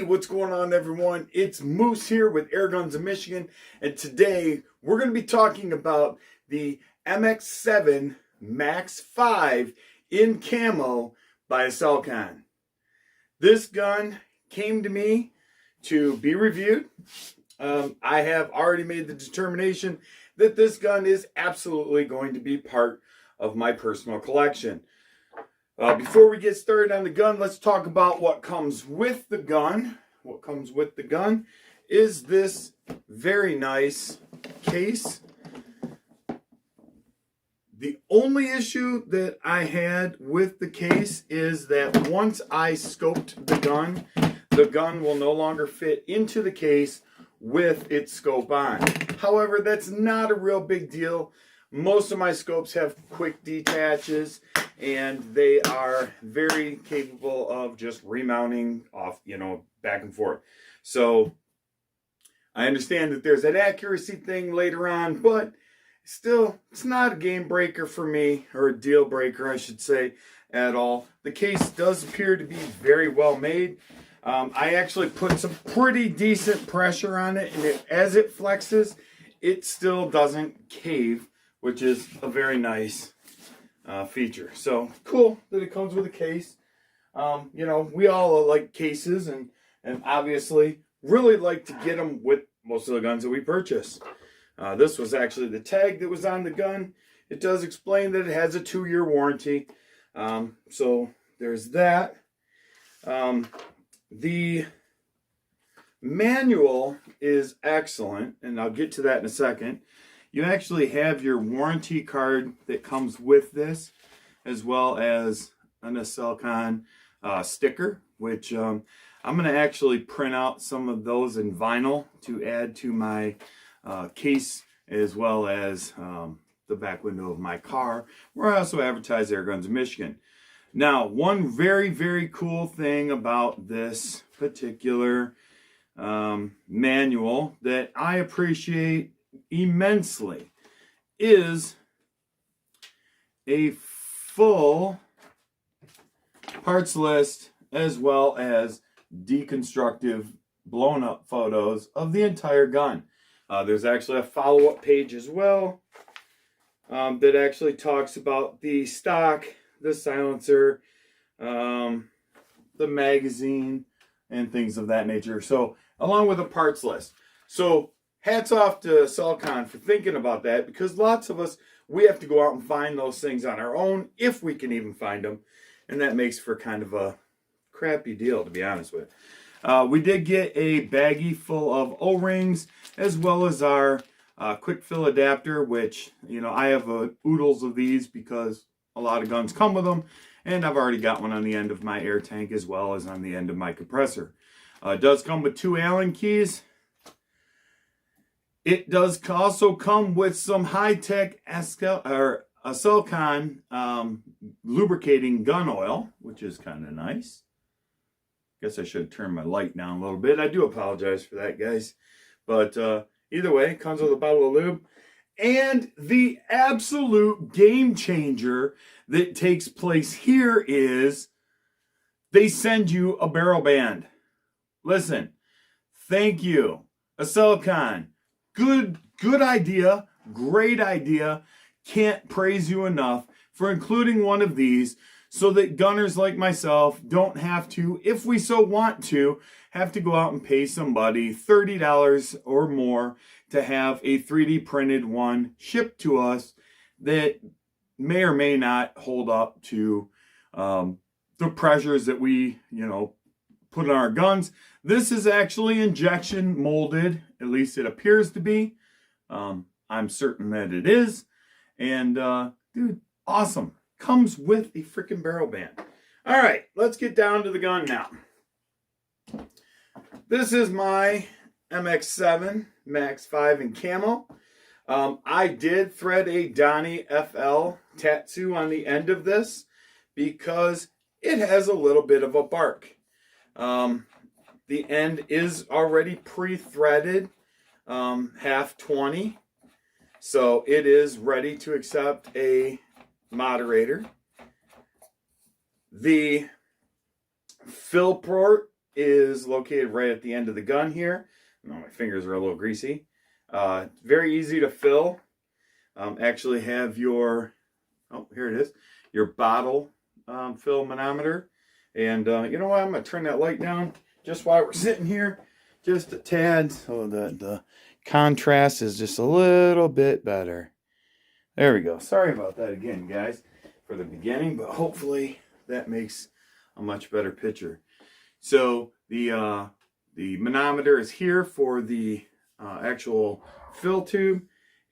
what's going on, everyone? It's Moose here with Airguns of Michigan, and today we're going to be talking about the MX7 Max5 in camo by Aselkon. This gun came to me to be reviewed. I have already made the determination that this gun is absolutely going to be part of my personal collection. Before we get started on the gun, let's talk about what comes with the gun. What comes with the gun is this very nice case. The only issue that I had with the case is that once I scoped the gun will no longer fit into the case with its scope on. However, that's not a real big deal. Most of my scopes have quick detaches, and they are very capable of just remounting off, back and forth. So I understand that there's an accuracy thing later on, but still, it's not a game breaker for me, or a deal breaker, I should say, at all. The case does appear to be very well made. I actually put some pretty decent pressure on it, and as it flexes, it still doesn't cave, which is a very nice feature. So cool that it comes with a case. We all like cases, and obviously really like to get them with most of the guns that we purchase. This was actually the tag that was on the gun. It does explain that it has a 2-year warranty. So there's that. The manual is excellent, and I'll get to that in a second. You actually have your warranty card that comes with this, as well as an Aselkon sticker, which I'm going to actually print out some of those in vinyl to add to my case, as well as the back window of my car, where I also advertise Airguns of Michigan. Now, one very, very cool thing about this particular manual that I appreciate immensely is a full parts list, as well as deconstructive blown up photos of the entire gun. There's actually a follow-up page as well that actually talks about the stock, the silencer, the magazine, and things of that nature. So, along with a parts list. So, hats off to Aselkon for thinking about that, because lots of us, we have to go out and find those things on our own, if we can even find them. And that makes for kind of a crappy deal, to be honest with you. We did get a baggie full of O-rings, as well as our quick fill adapter, which, I have oodles of these because a lot of guns come with them. And I've already got one on the end of my air tank, as well as on the end of my compressor. It does come with 2 Allen keys. It does also come with some high-tech Aselkon lubricating gun oil, which is kind of nice. Guess I should turn my light down a little bit. I do apologize for that, guys. But either way, it comes with a bottle of lube. And the absolute game changer that takes place here is they send you a barrel band. Listen, thank you, Aselkon. Good idea. Great idea. Can't praise you enough for including one of these so that gunners like myself don't have to, if we so want to, have to go out and pay somebody $30 or more to have a 3D printed one shipped to us that may or may not hold up to the pressures that we, put on our guns. This is actually injection molded, at least it appears to be. I'm certain that it is. And, dude, awesome. Comes with a freaking barrel band. All right, let's get down to the gun now. This is my MX7 Max5 in camo. I did thread a Donnie FL tattoo on the end of this because it has a little bit of a bark. The end is already pre-threaded, half 20. So it is ready to accept a moderator. The fill port is located right at the end of the gun here. Oh, my fingers are a little greasy. Very easy to fill. Actually have your, oh, here it is, your bottle fill manometer. And you know what, I'm going to turn that light down just while we're sitting here, just a tad, so that the contrast is just a little bit better. There we go. Sorry about that again, guys, for the beginning, but hopefully that makes a much better picture. So the manometer is here for the actual fill tube,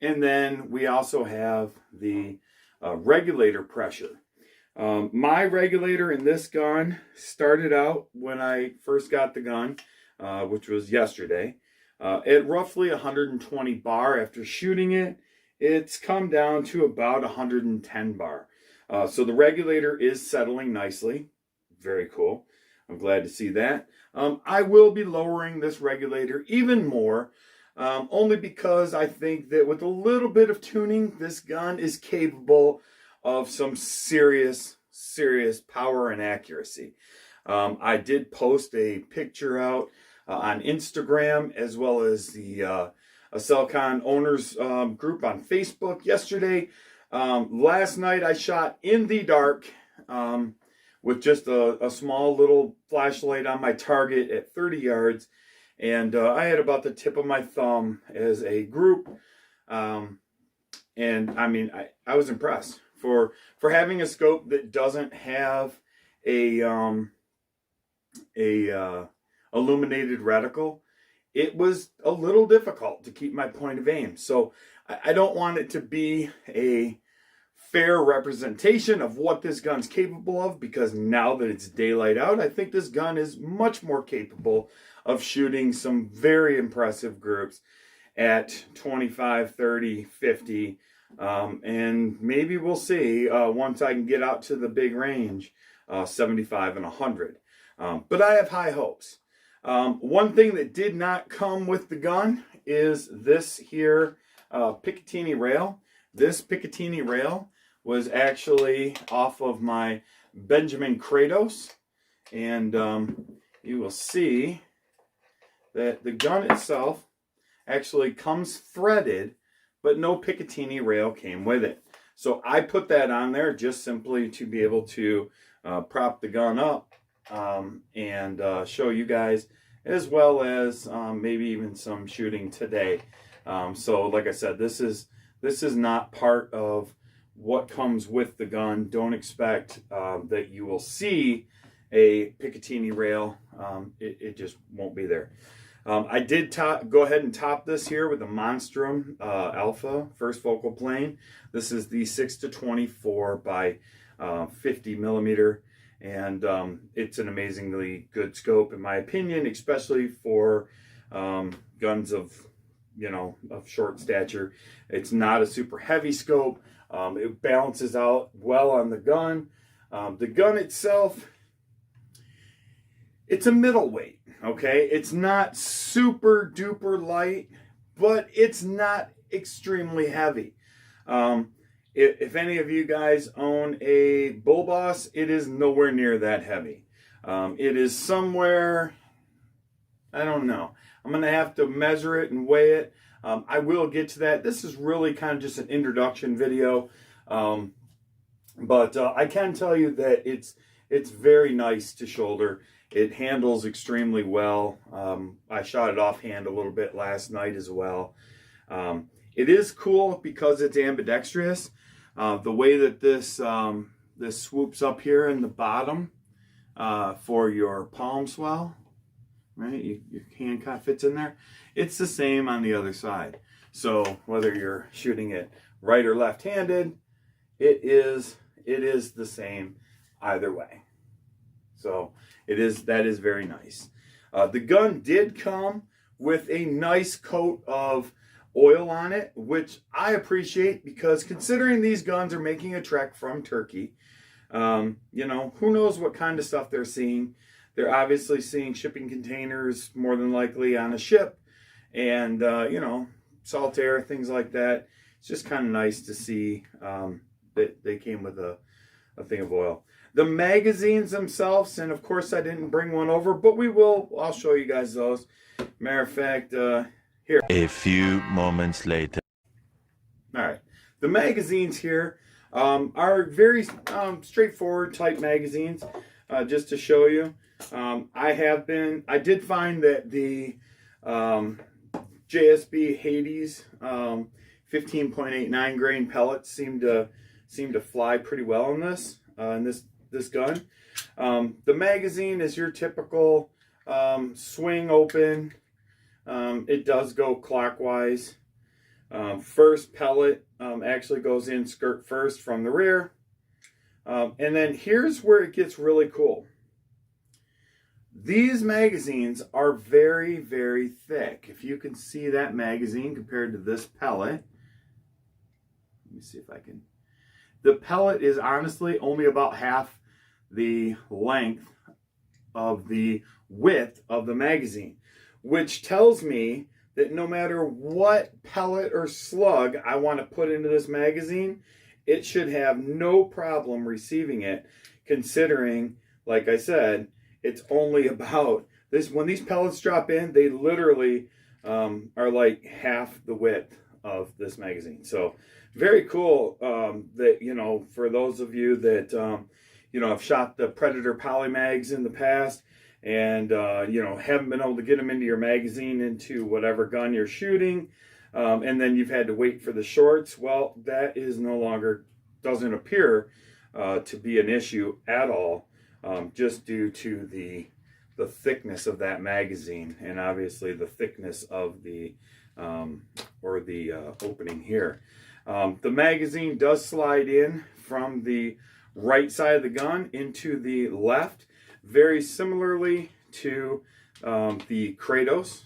and then we also have the regulator pressure. My regulator in this gun started out when I first got the gun, which was yesterday, at roughly 120 bar. After shooting it, it's come down to about 110 bar. So the regulator is settling nicely. Very cool. I'm glad to see that. I will be lowering this regulator even more, only because I think that with a little bit of tuning, this gun is capable of some serious power and accuracy. I did post a picture out on Instagram, as well as the Aselkon owners group on Facebook yesterday. Last night I shot in the dark with just a small little flashlight on my target at 30 yards. And I had about the tip of my thumb as a group. And I mean, I was impressed for having a scope that doesn't have a illuminated reticle. It was a little difficult to keep my point of aim. So I don't want it to be a fair representation of what this gun's capable of, because now that it's daylight out, I think this gun is much more capable of shooting some very impressive groups at 25, 30, 50, and maybe we'll see once I can get out to the big range, 75 and 100. But I have high hopes. One thing that did not come with the gun is this here Picatinny rail. This Picatinny rail was actually off of my Benjamin Kratos, and you will see that the gun itself actually comes threaded, but no Picatinny rail came with it. So I put that on there just simply to be able to prop the gun up and show you guys, as well as maybe even some shooting today. So like I said, this is not part of what comes with the gun. Don't expect that you will see a Picatinny rail. It just won't be there. I did go ahead and top this here with a Monstrum Alpha first focal plane. This is the 6-24 by 50 millimeter, and it's an amazingly good scope in my opinion, especially for guns of short stature. It's not a super heavy scope. It balances out well on the gun. The gun itself, it's a middleweight, okay? It's not super duper light, but it's not extremely heavy. If any of you guys own a Bull Boss, it is nowhere near that heavy. It is somewhere, I don't know. I'm going to have to measure it and weigh it. I will get to that. This is really kind of just an introduction video. But I can tell you that it's very nice to shoulder. It handles extremely well. I shot it offhand a little bit last night as well. It is cool because it's ambidextrous. The way that this swoops up here in the bottom for your palm swell, right? Your hand kind of fits in there. It's the same on the other side. So whether you're shooting it right or left-handed, it is the same either way. So that is very nice. The gun did come with a nice coat of oil on it, which I appreciate, because considering these guns are making a trek from Turkey, who knows what kind of stuff they're seeing. They're obviously seeing shipping containers, more than likely on a ship, and salt air, things like that. It's just kind of nice to see that they came with a a thing of oil. The magazines themselves, and of course I didn't bring one over, but we will. I'll show you guys those. Matter of fact, here. A few moments later. All right. The magazines here are very straightforward type magazines, just to show you. I did find that the JSB Hades 15.89 grain pellets seem to fly pretty well in this gun. The magazine is your typical swing open. It does go clockwise. First pellet actually goes in skirt first from the rear. And then here's where it gets really cool. These magazines are very, very thick. If you can see that magazine compared to this pellet. Let me see if I can. The pellet is honestly only about half the length of the width of the magazine, which tells me that no matter what pellet or slug I want to put into this magazine, it should have no problem receiving it, considering, like I said, it's only about this. When these pellets drop in, they literally are like half the width of this magazine. So very cool that, you know, for those of you that, you know, have shot the Predator polymags in the past and, you know, haven't been able to get them into your magazine into whatever gun you're shooting, and then you've had to wait for the shorts. Well, that is no longer, doesn't appear to be an issue at all, just due to the thickness of that magazine and obviously the thickness of the opening here. The magazine does slide in from the right side of the gun into the left, very similarly to the Kratos.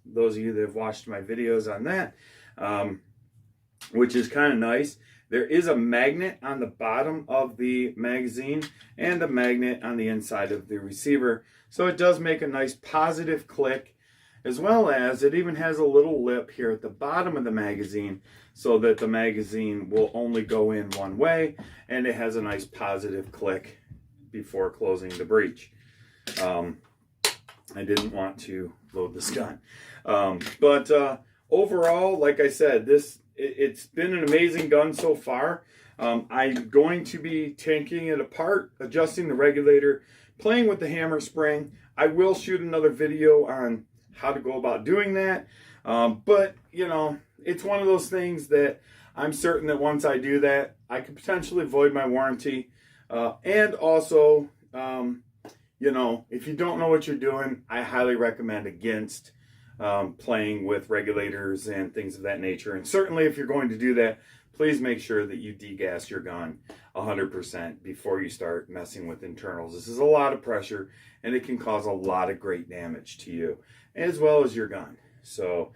Those of you that have watched my videos on that, which is kind of nice. There is a magnet on the bottom of the magazine and a magnet on the inside of the receiver. So it does make a nice positive click, as well as it even has a little lip here at the bottom of the magazine so that the magazine will only go in one way, and it has a nice positive click before closing the breech. I didn't want to load this gun. But overall, like I said, it's been an amazing gun so far. I'm going to be taking it apart, adjusting the regulator, playing with the hammer spring. I will shoot another video on how to go about doing that. But, you know, it's one of those things that I'm certain that once I do that, I could potentially void my warranty. And also, you know, if you don't know what you're doing, I highly recommend against playing with regulators and things of that nature. And certainly if you're going to do that, please make sure that you degas your gun 100% before you start messing with internals. This is a lot of pressure and it can cause a lot of great damage to you as well as your gun. So,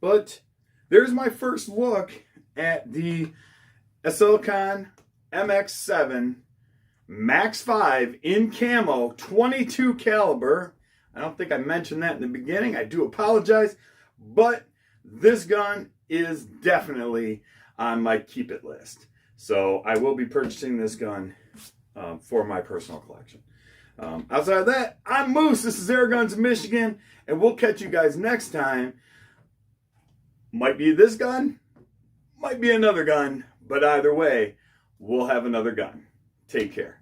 but there's my first look at the Aselkon MX7 Max5 in camo, 22 caliber. I don't think I mentioned that in the beginning. I do apologize, but this gun is definitely on my keep it list. So I will be purchasing this gun for my personal collection. Outside of that, I'm Moose. This is Airguns of Michigan, and we'll catch you guys next time. Might be this gun, might be another gun, but either way, we'll have another gun. Take care.